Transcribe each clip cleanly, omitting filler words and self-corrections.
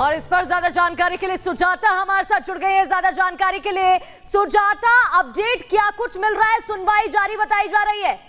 और इस पर ज्यादा जानकारी के लिए सुजाता हमारे साथ जुड़ गई है। ज्यादा जानकारी के लिए सुजाता, अपडेट क्या कुछ मिल रहा है? सुनवाई जारी बताई जा रही है।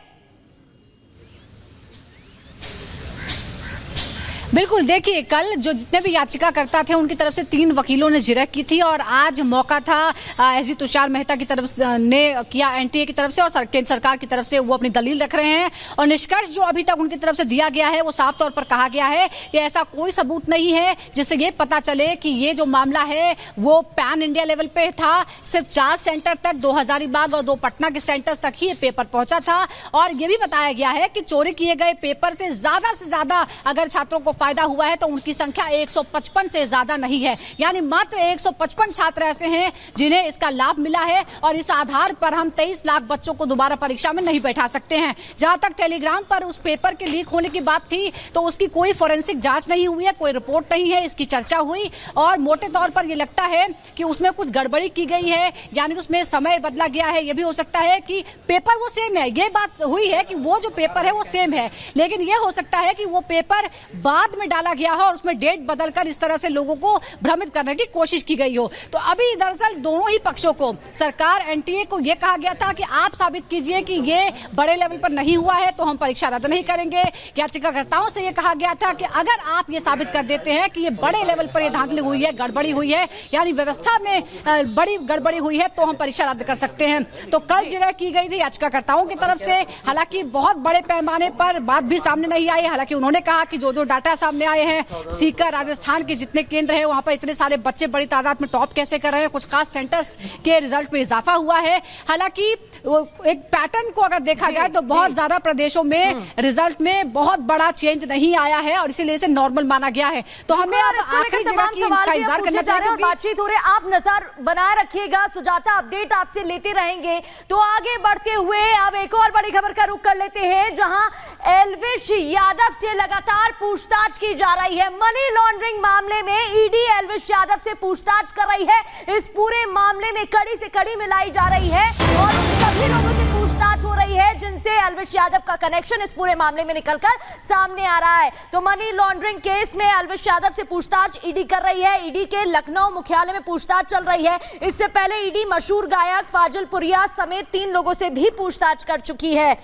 बिल्कुल, देखिए कल जो जितने भी याचिकाकर्ता थे उनकी तरफ से 3 वकीलों ने जिरह की थी और आज मौका था एसजी तुषार मेहता की तरफ ने किया एनटीए की तरफ से और केंद्र सरकार की तरफ से वो अपनी दलील रख रहे हैं। और निष्कर्ष जो अभी तक उनकी तरफ से दिया गया है वो साफ तौर पर कहा गया है कि ऐसा कोई सबूत नहीं है जिससे ये पता चले कि ये जो मामला है वो पैन इंडिया लेवल पे था। सिर्फ 4 सेंटर तक, 2 हजारीबाग और 2 पटना के सेंटर्स तक ही ये पेपर पहुंचा था। और ये भी बताया गया है कि चोरी किए गए पेपर से ज्यादा अगर छात्रों को फायदा हुआ है तो उनकी संख्या 155 से ज्यादा नहीं है, यानी मात्र 155 छात्र ऐसे हैं जिन्हें इसका लाभ मिला है। और इस आधार पर हम 23 लाख बच्चों को दोबारा परीक्षा में नहीं बैठा सकते हैं। जहां तक टेलीग्राम पर उस पेपर के लीक होने की बात थी तो उसकी कोई फोरेंसिक जांच नहीं हुई है, कोई रिपोर्ट नहीं है, इसकी चर्चा हुई और मोटे तौर पर यह लगता है कि उसमें कुछ गड़बड़ी की गई है, यानी उसमें समय बदला गया है। यह भी हो सकता है कि पेपर वो सेम है, ये बात हुई है कि वो जो पेपर है वो सेम है, लेकिन यह हो सकता है कि वो पेपर बाद में डाला गया हो और उसमें डेट बदलकर इस तरह से लोगों को भ्रमित करने की कोशिश की गई हो। तो अभी दरअसल दोनों ही पक्षों को, सरकार एनटीए को यह कहा गया था कि आप साबित कीजिए कि ये बड़े लेवल पर नहीं हुआ है तो हम परीक्षा रद्द नहीं करेंगे। याचिकाकर्ताओं से यह कहा गया था कि अगर आप ये साबित कर देते हैं कि ये बड़े लेवल पर ये धांधली हुई है, गड़बड़ी हुई है, यानी व्यवस्था में बड़ी गड़बड़ी हुई है तो हम परीक्षा रद्द कर सकते हैं। तो कल जिरह की गई थी याचिकाकर्ताओं की तरफ से, हालांकि बहुत बड़े पैमाने पर बात भी सामने नहीं आई। हालांकि उन्होंने कहा कि जो डाटा सामने आए हैं, सीकर, राजस्थान के जितने केंद्र हैं वहां पर इतने सारे बच्चे बड़ी तादाद में टॉप कैसे कर रहे हैं, कुछ खास सेंटर्स के रिजल्ट में इजाफा हुआ है। हालांकि एक पैटर्न को अगर देखा जाए तो बहुत ज्यादा प्रदेशों में रिजल्ट में बहुत बड़ा चेंज नहीं आया है और इसीलिए इसे नॉर्मल माना गया है। तो हमें आखिरी जिरह की इंतजार करना चाहिए। बातचीत हो रही है, आप नजर बनाए रखिएगा। सुजाता, अपडेट आपसे लेते रहेंगे। तो आगे बढ़ते हुए अब एक और बड़ी खबर का रुख कर लेते हैं, जहां एल्विश यादव से लगातार पूछताछ की जा रही है। मनी लॉन्ड्रिंग मामले में ईडी एल्विश यादव से पूछताछ कर रही है। इस पूरे मामले में कड़ी से कड़ी मिलाई जा रही है और सभी लोगों से पूछताछ हो रही है जिनसे एल्विश यादव का कनेक्शन इस पूरे मामले में निकलकर सामने आ रहा है। तो मनी लॉन्ड्रिंग केस में एल्विश यादव से पूछताछ ईडी कर रही है। ईडी के लखनऊ मुख्यालय में पूछताछ चल रही है। इससे पहले ईडी मशहूर गायक फाजिल पुरिया समेत 3 लोगों से भी पूछताछ कर चुकी है।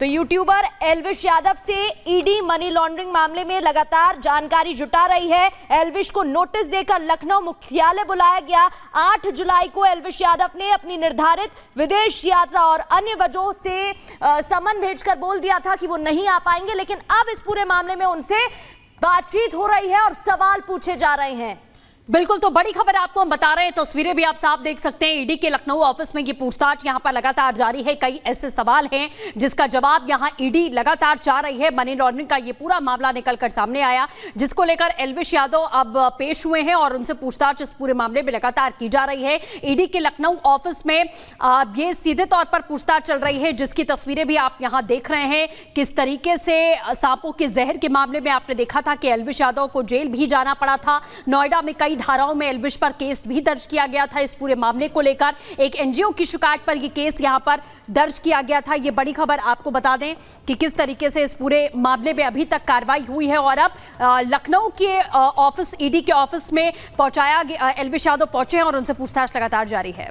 तो यूट्यूबर एल्विश यादव से ईडी मनी लॉन्ड्रिंग मामले में लगातार जानकारी जुटा रही है। एल्विश को नोटिस देकर लखनऊ मुख्यालय बुलाया गया। 8 जुलाई को एल्विश यादव ने अपनी निर्धारित विदेश यात्रा और अन्य वजहों से समन भेजकर बोल दिया था कि वो नहीं आ पाएंगे, लेकिन अब इस पूरे मामले में उनसे बातचीत हो रही है और सवाल पूछे जा रहे हैं। बिल्कुल, तो बड़ी खबर आपको हम बता रहे हैं, तस्वीरें भी आप साफ देख सकते हैं। ईडी के लखनऊ ऑफिस में ये पूछताछ यहां पर लगातार जारी है। कई ऐसे सवाल हैं जिसका जवाब यहां ईडी लगातार चाह रही है। मनी लॉन्ड्रिंग का ये पूरा मामला निकलकर सामने आया, जिसको लेकर एल्विश यादव अब पेश हुए हैं और उनसे पूछताछ इस पूरे मामले में लगातार की जा रही है। ईडी के लखनऊ ऑफिस में ये सीधे तौर पर पूछताछ चल रही है, जिसकी तस्वीरें भी आप यहां देख रहे हैं। किस तरीके से सांपों के जहर के मामले में आपने देखा था कि एल्विश यादव को जेल भी जाना पड़ा था। नोएडा में कई धाराओं में एल्विश पर केस भी दर्ज किया गया था। इस पूरे मामले को लेकर एक एनजीओ की शिकायत पर यह केस यहां पर दर्ज किया गया था। यह बड़ी खबर आपको बता दें कि किस तरीके से इस पूरे मामले में अभी तक कार्रवाई हुई है और अब लखनऊ के ऑफिस, ईडी के ऑफिस में पहुंचाया गया। एल्विश यादव पहुंचे हैं और उनसे पूछताछ लगातार जारी है।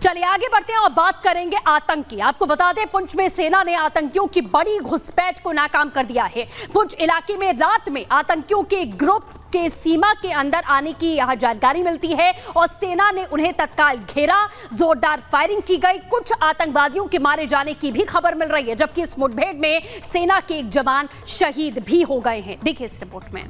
चलिए आगे बढ़ते हैं और बात करेंगे आतंक की। आपको बता दें, पुंछ में सेना ने आतंकियों की बड़ी घुसपैठ को नाकाम कर दिया है। पुंछ इलाके में रात में आतंकियों के ग्रुप के सीमा के अंदर आने की यहां जानकारी मिलती है और सेना ने उन्हें तत्काल घेरा। जोरदार फायरिंग की गई। कुछ आतंकवादियों के मारे जाने की भी खबर मिल रही है, जबकि इस मुठभेड़ में सेना के एक जवान शहीद भी हो गए हैं। देखिए इस रिपोर्ट में।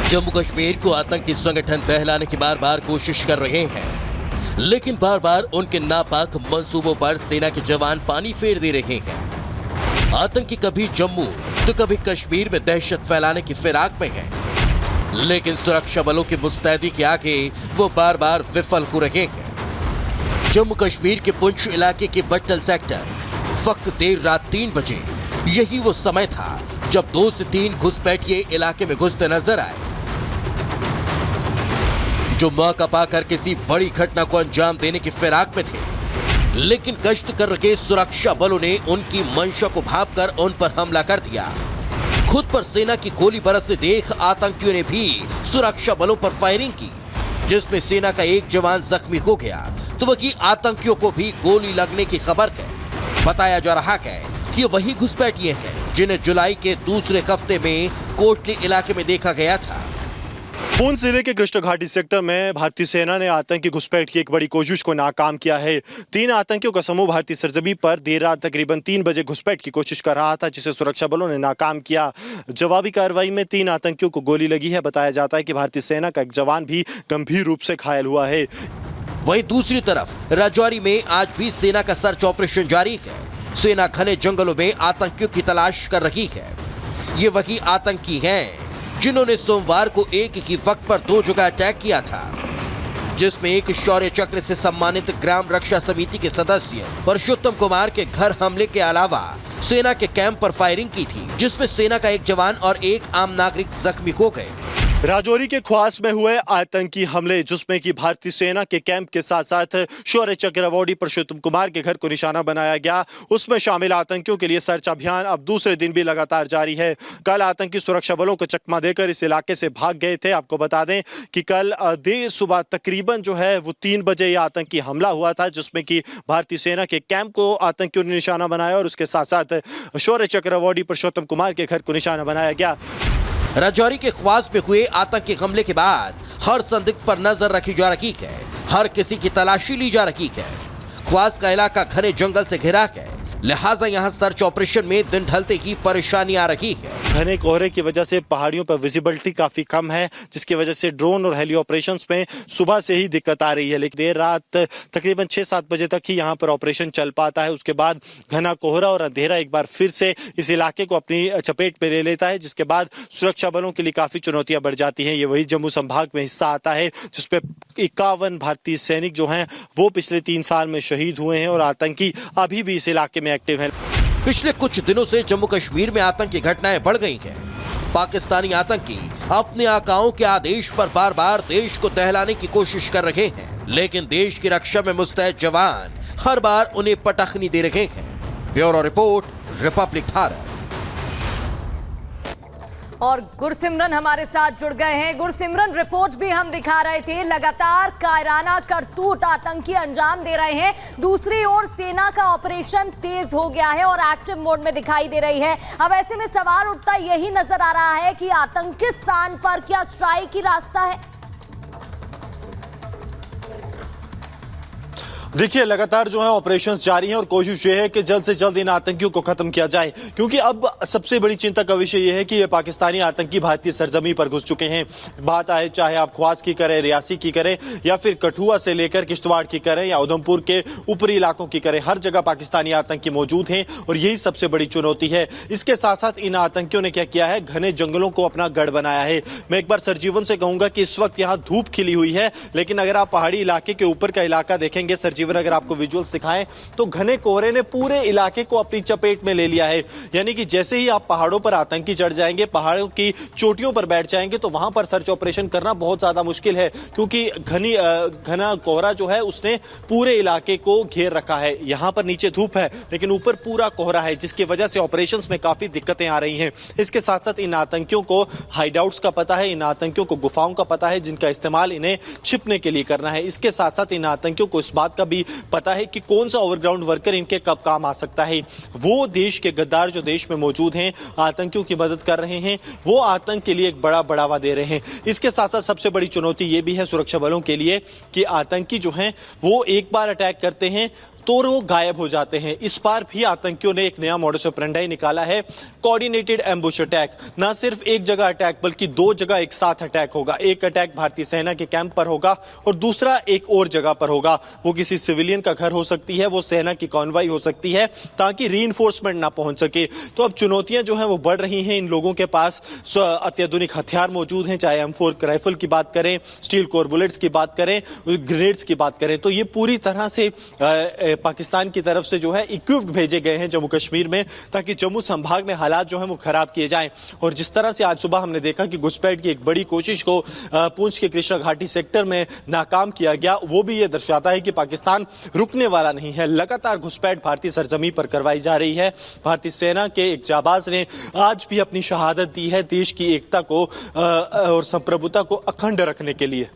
जम्मू कश्मीर को आतंकी संगठन दहलाने की बार बार कोशिश कर रहे हैं, लेकिन बार बार उनके नापाक मंसूबों पर सेना के जवान पानी फेर दे रहे हैं। आतंकी कभी जम्मू तो कभी कश्मीर में दहशत फैलाने की फिराक में हैं, लेकिन सुरक्षा बलों की मुस्तैदी के आगे वो बार बार विफल हो रहे हैं। जम्मू कश्मीर के पुंछ इलाके के बट्टल सेक्टर, वक्त देर रात 3 बजे। यही वो समय था जब 2 से 3 घुसपैठिए इलाके में घुसते नजर आए। जो मौका पाकर किसी बड़ी घटना को अंजाम देने की फिराक में थे। लेकिन गश्त कर रहे सुरक्षा बलों ने उनकी मंशा को भांपकर उन पर हमला कर दिया। खुद पर सेना की गोली बरसते देख आतंकियों ने भी सुरक्षा बलों पर फायरिंग की, जिसमें सेना का एक जवान जख्मी हो गया तो वहीं आतंकियों को भी गोली लगने की खबर है। बताया जा रहा है कि वही घुसपैठिए हैं जिन्हें जुलाई के दूसरे हफ्ते में कोटली इलाके में देखा गया था। पूंछ जिले के कृष्ण घाटी सेक्टर में भारतीय सेना ने आतंकी घुसपैठ की एक बड़ी कोशिश को नाकाम किया है। 3 आतंकियों का समूह भारतीय सरजमी पर देर रात तकरीबन 3 बजे घुसपैठ की कोशिश कर रहा था, जिसे सुरक्षा बलों ने नाकाम किया। जवाबी कार्रवाई में 3 आतंकियों को गोली लगी है। बताया जाता है कि भारतीय सेना का एक जवान भी गंभीर रूप से घायल हुआ है। वहीं दूसरी तरफ राजौरी में आज भी सेना का सर्च ऑपरेशन जारी है। सेना घने जंगलों में आतंकियों की तलाश कर रही है। ये वही आतंकी हैं जिन्होंने सोमवार को एक ही वक्त पर 2 जगह अटैक किया था, जिसमें एक शौर्य चक्र से सम्मानित ग्राम रक्षा समिति के सदस्य पुरुषोत्तम कुमार के घर हमले के अलावा सेना के कैंप पर फायरिंग की थी, जिसमें सेना का एक जवान और एक आम नागरिक जख्मी हो गए। राजौरी के ख्वास में हुए आतंकी हमले, जिसमें कि भारतीय सेना के कैंप के साथ साथ शौर्य चक्र अवॉर्डी पुरुषोत्तम कुमार के घर को निशाना बनाया गया, उसमें शामिल आतंकियों के लिए सर्च अभियान अब दूसरे दिन भी लगातार जारी है। कल आतंकी सुरक्षा बलों को चकमा देकर इस इलाके से भाग गए थे। आपको बता दें कि कल देर सुबह तकरीबन जो है वो 3 बजे यह आतंकी हमला हुआ था, जिसमें कि भारतीय सेना के कैंप को आतंकियों ने निशाना बनाया और उसके साथ साथ शौर्य चक्र अवॉर्डी पुरुषोत्तम कुमार के घर को निशाना बनाया गया। राजौरी के ख्वास में हुए आतंकी हमले के बाद हर संदिग्ध पर नजर रखी जा रही है। हर किसी की तलाशी ली जा रही है। ख्वास का इलाका घने जंगल से घिरा है, लिहाजा यहाँ सर्च ऑपरेशन में दिन ढलते ही परेशानी आ रही है। घने कोहरे की वजह से पहाड़ियों पर विजिबिलिटी काफी कम है, जिसकी वजह से ड्रोन और हेली ऑपरेशंस में सुबह से ही दिक्कत आ रही है। लेकिन देर रात तकरीबन 6-7 बजे तक ही यहाँ पर ऑपरेशन चल पाता है। उसके बाद घना कोहरा और अंधेरा एक बार फिर से इस इलाके को अपनी चपेट में ले लेता है, जिसके बाद सुरक्षा बलों के लिए काफी चुनौतियां बढ़ जाती हैं। ये वही जम्मू संभाग में हिस्सा आता है जिसपे 51 भारतीय सैनिक जो हैं वो पिछले 3 साल में शहीद हुए हैं और आतंकी अभी भी इस इलाके में एक्टिव है। पिछले कुछ दिनों से जम्मू कश्मीर में आतंकी घटनाएं बढ़ गई हैं। पाकिस्तानी आतंकी अपने आकाओं के आदेश पर बार बार देश को दहलाने की कोशिश कर रहे हैं, लेकिन देश की रक्षा में मुस्तैद जवान हर बार उन्हें पटखनी दे रहे हैं। Bureau report, Republic Bharat. और गुरसिमरन हमारे साथ जुड़ गए हैं। गुरसिमरन, रिपोर्ट भी हम दिखा रहे थे, लगातार कायराना करतूत आतंकी अंजाम दे रहे हैं। दूसरी ओर सेना का ऑपरेशन तेज हो गया है और एक्टिव मोड में दिखाई दे रही है। अब ऐसे में सवाल उठता यही नजर आ रहा है कि आतंकी स्थान पर क्या स्ट्राइक की रास्ता है? देखिए, लगातार जो है ऑपरेशंस जारी हैं और कोशिश ये है कि जल्द से जल्द इन आतंकियों को खत्म किया जाए, क्योंकि अब सबसे बड़ी चिंता का विषय यह है कि ये पाकिस्तानी आतंकी भारतीय सरजमी पर घुस चुके हैं। बात आए चाहे आप ख्वास की करें, रियासी की करें या फिर कठुआ से लेकर किश्तवाड़ की करें या उधमपुर के ऊपरी इलाकों की करें, हर जगह पाकिस्तानी आतंकी मौजूद हैं और यही सबसे बड़ी चुनौती है। इसके साथ साथ इन आतंकियों ने क्या किया है, घने जंगलों को अपना गढ़ बनाया है। मैं एक बार सरजीवन से कहूंगा कि इस वक्त यहाँ धूप खिली हुई है, लेकिन अगर आप पहाड़ी इलाके के ऊपर का इलाका देखेंगे, सरजीवन अगर आपको विजुअल्स दिखाएं तो घने कोहरे ने पूरे इलाके को अपनी चपेट में ले लिया है। यानी कि जैसे ही आप पहाड़ों पर आतंकी चढ़ जाएंगे, पहाड़ों की चोटियों पर बैठ जाएंगे, तो वहां पर सर्च ऑपरेशन करना बहुत ज्यादा मुश्किल है, क्योंकि घना कोहरा जो है उसने पूरे इलाके को घेर रखा है। यहां पर नीचे धूप है लेकिन ऊपर पूरा कोहरा है, जिसकी वजह से ऑपरेशंस में काफी दिक्कतें आ रही हैं। इसके साथ साथ इन आतंकियों को हाइडआउट्स का पता है, इन आतंकियों को गुफाओं का पता है जिनका इस्तेमाल इन्हें छिपने के लिए करना है। इसके साथ साथ इन आतंकियों को इस बात का भी पता है कि कौन सा ओवरग्राउंड वर्कर इनके कब काम आ सकता है। वो देश के गद्दार जो देश में मौजूद हैं, आतंकियों की मदद कर रहे हैं, वो आतंक के लिए एक बड़ा बढ़ावा दे रहे हैं। इसके साथ साथ सबसे बड़ी चुनौती ये भी है सुरक्षा बलों के लिए कि आतंकी जो हैं वो एक बार अटैक करते हैं तो वो गायब हो जाते हैं। इस बार भी आतंकियों ने एक नया मॉडस ऑपरेंडी निकाला है, कोऑर्डिनेटेड एम्बुश अटैक। ना सिर्फ एक जगह अटैक बल्कि 2 जगह एक साथ अटैक होगा। एक अटैक भारतीय सेना के कैंप पर होगा और दूसरा एक और जगह पर होगा। वो किसी सिविलियन का घर हो सकती है, वो सेना की कॉन्वॉय हो सकती है, ताकि रीइंफोर्समेंट ना पहुंच सके। तो अब चुनौतियां जो हैं वो बढ़ रही हैं। इन लोगों के पास अत्याधुनिक हथियार मौजूद हैं, चाहे M4 राइफल की बात करें, स्टील कोर बुलेट्स की बात करें, ग्रेनेड्स की बात करें, तो ये पूरी तरह से पाकिस्तान की तरफ से जो है इक्विप्ड भेजे गए हैं जम्मू कश्मीर में, ताकि जम्मू संभाग में हालात जो है वो खराब किए जाएं। और जिस तरह से आज सुबह हमने देखा कि घुसपैठ की एक बड़ी कोशिश को पुंछ के कृष्णा घाटी सेक्टर में नाकाम किया गया, वो भी ये दर्शाता है कि पाकिस्तान रुकने वाला नहीं है। लगातार घुसपैठ भारतीय सरजमी पर करवाई जा रही है। भारतीय सेना के एक जाबाज ने आज भी अपनी शहादत दी है देश की एकता को और संप्रभुता को अखंड रखने के लिए।